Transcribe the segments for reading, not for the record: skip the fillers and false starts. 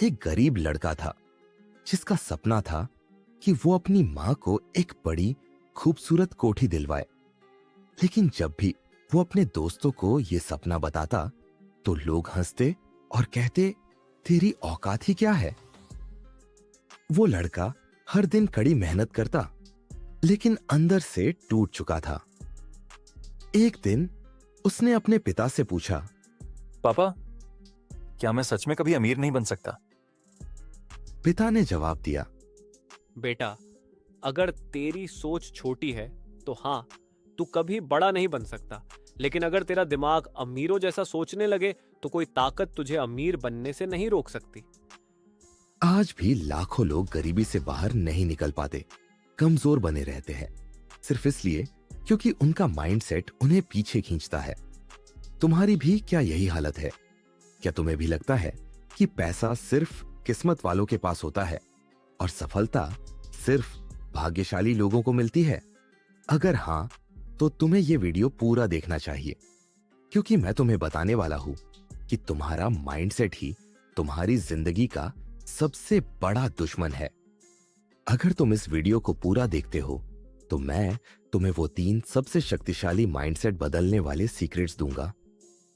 एक गरीब लड़का था जिसका सपना था कि वो अपनी मां को एक बड़ी खूबसूरत कोठी दिलवाए। लेकिन जब भी वो अपने दोस्तों को ये सपना बताता तो लोग हंसते और कहते, तेरी औकात ही क्या है। वो लड़का हर दिन कड़ी मेहनत करता लेकिन अंदर से टूट चुका था। एक दिन उसने अपने पिता से पूछा, पापा, क्या मैं सच में कभी अमीर नहीं बन सकता? पिता ने जवाब दिया, बेटा, अगर तेरी सोच छोटी है तो हाँ, तू कभी बड़ा नहीं बन सकता। लेकिन अगर तेरा दिमाग अमीरों जैसा सोचने लगे तो कोई ताकत तुझे अमीर बनने से नहीं रोक सकती। आज भी लाखों लोग गरीबी से बाहर नहीं निकल पाते, कमजोर बने रहते हैं, सिर्फ इसलिए क्योंकि उनका माइंडसेट उन्हें पीछे खींचता है। तुम्हारी भी क्या यही हालत है? क्या तुम्हें भी लगता है कि पैसा सिर्फ किस्मत वालों के पास होता है और सफलता सिर्फ भाग्यशाली लोगों को मिलती है? अगर हां, तो तुम्हें यह वीडियो पूरा देखना चाहिए, क्योंकि मैं तुम्हें बताने वाला हूं कि तुम्हारा माइंडसेट ही तुम्हारी जिंदगी का सबसे बड़ा दुश्मन है। अगर तुम इस वीडियो को पूरा देखते हो तो मैं तुम्हें वो 3 सबसे शक्तिशाली माइंडसेट बदलने वाले सीक्रेट्स दूंगा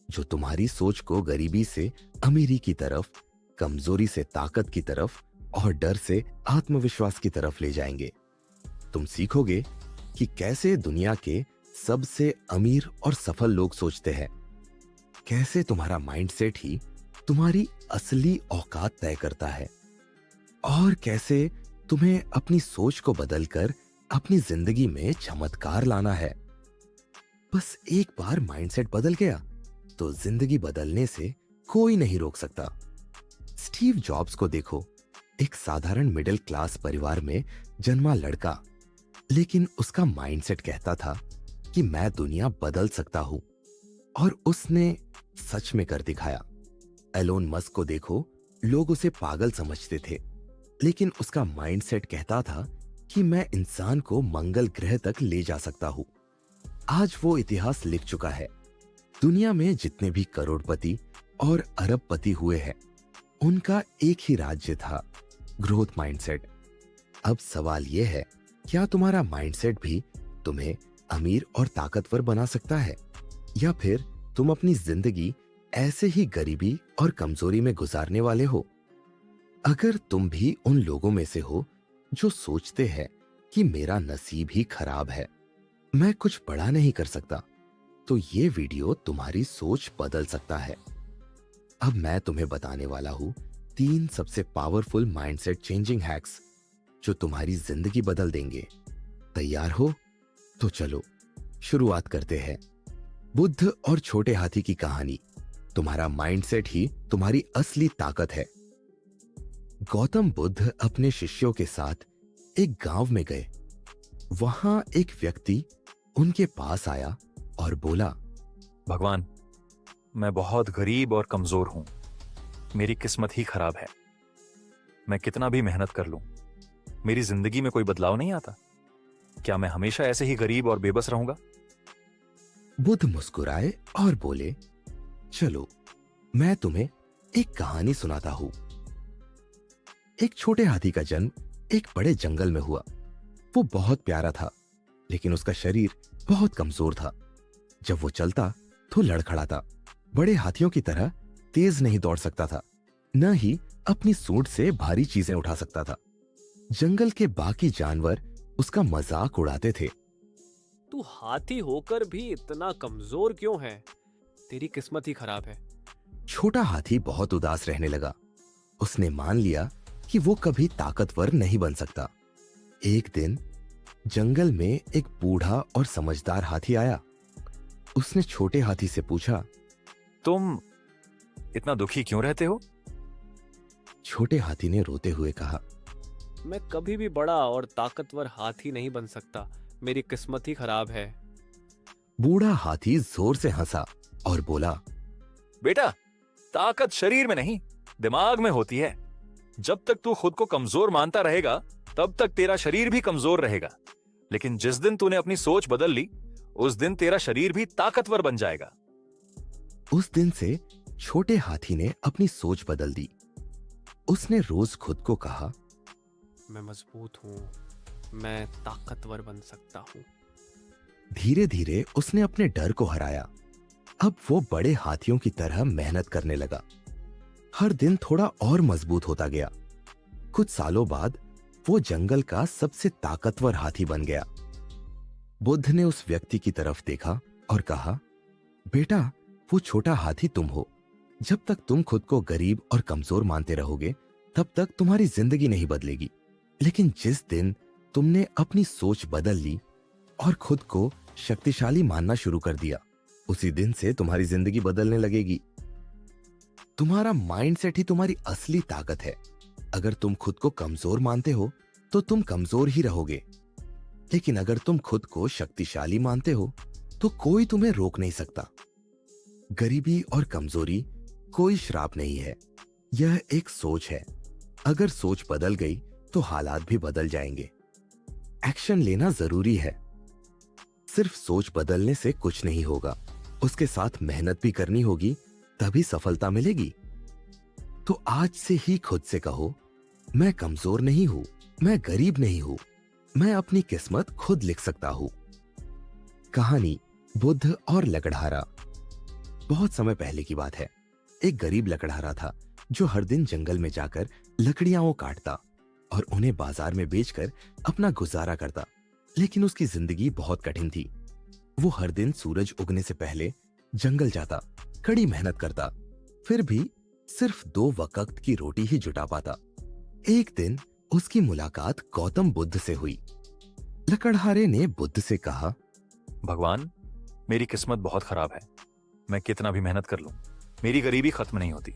जो तुम्हारी सोच को गरीबी से अमीरी की तरफ, कमजोरी से ताकत की तरफ और डर से आत्मविश्वास की तरफ ले जाएंगे। तुम सीखोगे कि कैसे दुनिया के सबसे अमीर और सफल लोग सोचते हैं, कैसे तुम्हारा माइंडसेट ही तुम्हारी असली औकात तय करता है और कैसे तुम्हें अपनी सोच को बदलकर अपनी जिंदगी में चमत्कार लाना है। बस एक बार माइंडसेट बदल गया तो जिंदगी बदलने से कोई नहीं रोक सकता। स्टीव जॉब्स को देखो, एक साधारण मिडिल क्लास परिवार में जन्मा लड़का, लेकिन उसका माइंडसेट कहता था कि मैं दुनिया बदल सकता हूं और उसने सच में कर दिखाया। एलोन मस्क को देखो, लोग उसे पागल समझते थे, लेकिन उसका माइंडसेट कहता था कि मैं इंसान को मंगल ग्रह तक ले जा सकता हूं। आज वो इतिहास लिख चुका है। दुनिया में जितने भी करोड़पति और अरबपति हुए हैं, उनका एक ही राज्य था, ग्रोथ माइंडसेट। अब सवाल यह है, क्या तुम्हारा माइंडसेट भी तुम्हें अमीर और ताकतवर बना सकता है, या फिर तुम अपनी जिंदगी ऐसे ही गरीबी और कमजोरी में गुजारने वाले हो? अगर तुम भी उन लोगों में से हो जो सोचते हैं कि मेरा नसीब ही खराब है, मैं कुछ बड़ा नहीं कर सकता, तो ये वीडियो तुम्हारी सोच बदल सकता है। अब मैं तुम्हें बताने वाला हूं 3 सबसे पावरफुल माइंडसेट चेंजिंग हैक्स जो तुम्हारी जिंदगी बदल देंगे। तैयार हो? तो चलो शुरुआत करते हैं। बुद्ध और छोटे हाथी की कहानी। तुम्हारा माइंडसेट ही तुम्हारी असली ताकत है। गौतम बुद्ध अपने शिष्यों के साथ एक गांव में गए। वहां एक व्यक्ति उनके पास आया और बोला, भगवान, मैं बहुत गरीब और कमजोर हूं। मेरी किस्मत ही खराब है। मैं कितना भी मेहनत कर लूं, मेरी जिंदगी में कोई बदलाव नहीं आता। क्या मैं हमेशा ऐसे ही गरीब और बेबस रहूंगा? बुद्ध मुस्कुराए और बोले, चलो मैं तुम्हें एक कहानी सुनाता हूं। एक छोटे हाथी का जन्म एक बड़े जंगल में हुआ। वो बहुत प्यारा था, लेकिन उसका शरीर बहुत कमजोर था। जब वो चलता तो लड़खड़ाता। बड़े हाथियों की तरह तेज नहीं दौड़ सकता था, न ही अपनी सूंड से भारी चीजें उठा सकता था। जंगल के बाकी जानवर उसका मजाक उड़ाते थे। तू हाथी होकर भी इतना कमजोर क्यों है? तेरी किस्मत ही खराब है। छोटा हाथी बहुत उदास रहने लगा। उसने मान लिया कि वो कभी ताकतवर नहीं बन सकता। एक दिन जंगल में एक बूढ़ा और समझदार हाथी आया। उसने छोटे हाथी से पूछा, तुम इतना दुखी क्यों रहते हो? छोटे हाथी ने रोते हुए कहा, मैं कभी भी बड़ा और ताकतवर हाथी नहीं बन सकता। मेरी किस्मत ही खराब है। बूढ़ा हाथी जोर से हंसा और बोला, बेटा, ताकत शरीर में नहीं, दिमाग में होती है। जब तक तू खुद को कमजोर मानता रहेगा, तब तक तेरा शरीर भी कमजोर रहेगा। लेकिन जिस दिन तूने अपनी सोच बदल ली, उस दिन तेरा शरीर भी ताकतवर बन जाएगा। उस दिन से छोटे हाथी ने अपनी सोच बदल दी। उसने रोज खुद को कहा, मैं मजबूत हूँ, मैं ताकतवर बन सकता हूँ। धीरे धीरे उसने अपने डर को हराया। अब वो बड़े हाथियों की तरह मेहनत करने लगा। हर दिन थोड़ा और मजबूत होता गया। कुछ सालों बाद वो जंगल का सबसे ताकतवर हाथी बन गया। बुद्ध ने उस व्यक्ति की तरफ देखा और कहा, बेटा, वो छोटा हाथी तुम हो। जब तक तुम खुद को गरीब और कमजोर मानते रहोगे, तब तक तुम्हारी जिंदगी नहीं बदलेगी। लेकिन जिस दिन तुमने अपनी सोच बदल ली और खुद को शक्तिशाली मानना शुरू कर दिया, उसी दिन से तुम्हारी जिंदगी बदलने लगेगी। तुम्हारा माइंडसेट ही तुम्हारी असली ताकत है। अगर तुम खुद को कमजोर मानते हो तो तुम कमजोर ही रहोगे, लेकिन अगर तुम खुद को शक्तिशाली मानते हो तो कोई तुम्हें रोक नहीं सकता। गरीबी और कमजोरी कोई श्राप नहीं है, यह एक सोच है। अगर सोच बदल गई तो हालात भी बदल जाएंगे। एक्शन लेना जरूरी है। सिर्फ सोच बदलने से कुछ नहीं होगा, उसके साथ मेहनत भी करनी होगी, तभी सफलता मिलेगी। तो आज से ही खुद से कहो, मैं कमजोर नहीं हूं, मैं गरीब नहीं हूं, मैं अपनी किस्मत खुद लिख सकता हूं। कहानी बुद्ध और लकड़हारा। बहुत समय पहले की बात है। एक गरीब लकड़हारा था जो हर दिन जंगल में जाकर लकड़ियां काटता और उन्हें बाजार में बेचकर अपना गुजारा करता। लेकिन उसकी जिंदगी बहुत कठिन थी। वो हर दिन सूरज उगने से पहले जंगल जाता, कड़ी मेहनत करता, फिर भी सिर्फ 2 वक्त की रोटी ही जुटा पाता। एक दिन उसकी मुलाकात गौतम बुद्ध से हुई। लकड़हारे ने बुद्ध से कहा, भगवान, मेरी किस्मत बहुत खराब है। मैं कितना भी मेहनत कर लूं, मेरी गरीबी खत्म नहीं होती।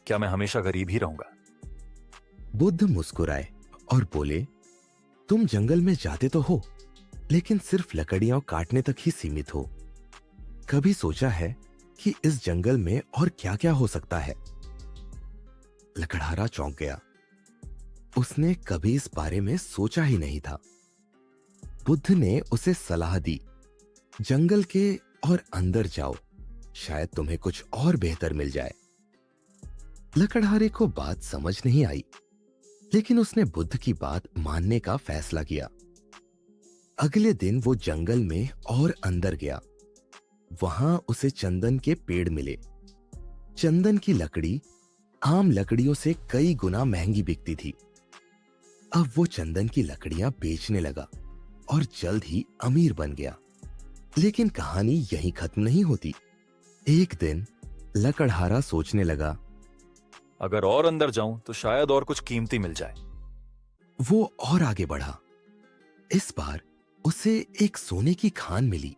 क्या मैं हमेशा गरीब ही रहूंगा? बुद्ध मुस्कुराए और बोले, तुम जंगल में जाते तो हो, लेकिन सिर्फ लकड़ियां काटने तक ही सीमित हो। कभी सोचा है कि इस जंगल में और क्या क्या हो सकता है? लकड़हारा चौंक गया। उसने कभी इस बारे में सोचा ही नहीं था। बुद्ध ने उसे सलाह दी, जंगल के और अंदर जाओ, शायद तुम्हें कुछ और बेहतर मिल जाए। लकड़हारे को बात समझ नहीं आई, लेकिन उसने बुद्ध की बात मानने का फैसला किया। अगले दिन वो जंगल में और अंदर गया। वहां उसे चंदन के पेड़ मिले। चंदन की लकड़ी आम लकड़ियों से कई गुना महंगी बिकती थी। अब वो चंदन की लकड़ियां बेचने लगा और जल्द ही अमीर बन गया। लेकिन कहानी यहीं खत्म नहीं होती। एक दिन लकड़हारा सोचने लगा, अगर और अंदर जाऊं तो शायद और कुछ कीमती मिल जाए। वो और आगे बढ़ा। इस बार उसे एक सोने की खान मिली।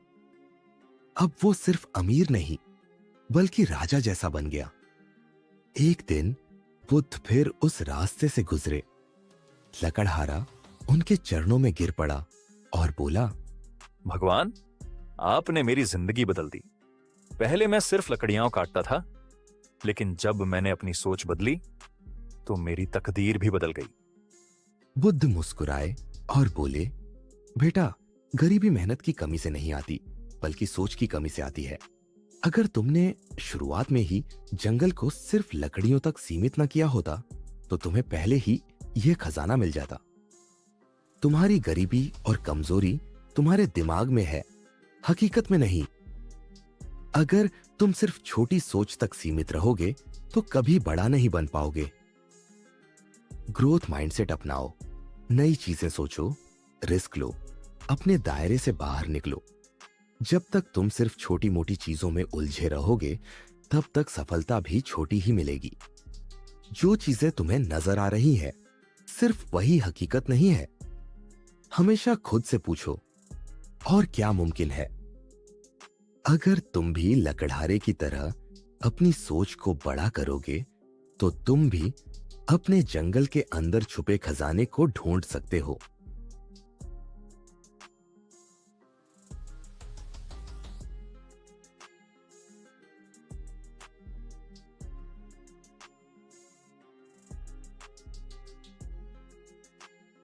अब वो सिर्फ अमीर नहीं, बल्कि राजा जैसा बन गया। एक दिन बुद्ध फिर उस रास्ते से गुजरे। लकड़हारा उनके चरणों में गिर पड़ा और बोला, भगवान, आपने मेरी जिंदगी बदल दी। पहले मैं सिर्फ लकड़ियां काटता था, लेकिन जब मैंने अपनी सोच बदली तो मेरी तकदीर भी बदल गई। बुद्ध मुस्कुराए और बोले, बेटा, गरीबी मेहनत की कमी से नहीं आती, बल्कि सोच की कमी से आती है। अगर तुमने शुरुआत में ही जंगल को सिर्फ लकड़ियों तक सीमित न किया होता तो तुम्हें पहले ही यह खजाना मिल जाता। तुम्हारी गरीबी और कमजोरी तुम्हारे दिमाग में है, हकीकत में नहीं। अगर तुम सिर्फ छोटी सोच तक सीमित रहोगे तो कभी बड़ा नहीं बन पाओगे। ग्रोथ माइंडसेट अपनाओ, नई चीजें सोचो, रिस्क लो, अपने दायरे से बाहर निकलो। जब तक तुम सिर्फ छोटी मोटी चीजों में उलझे रहोगे, तब तक सफलता भी छोटी ही मिलेगी। जो चीजें तुम्हें नजर आ रही हैं, सिर्फ वही हकीकत नहीं है। हमेशा खुद से पूछो, और क्या मुमकिन है? अगर तुम भी लकड़हारे की तरह अपनी सोच को बड़ा करोगे, तो तुम भी अपने जंगल के अंदर छुपे खजाने को ढूंढ सकते हो।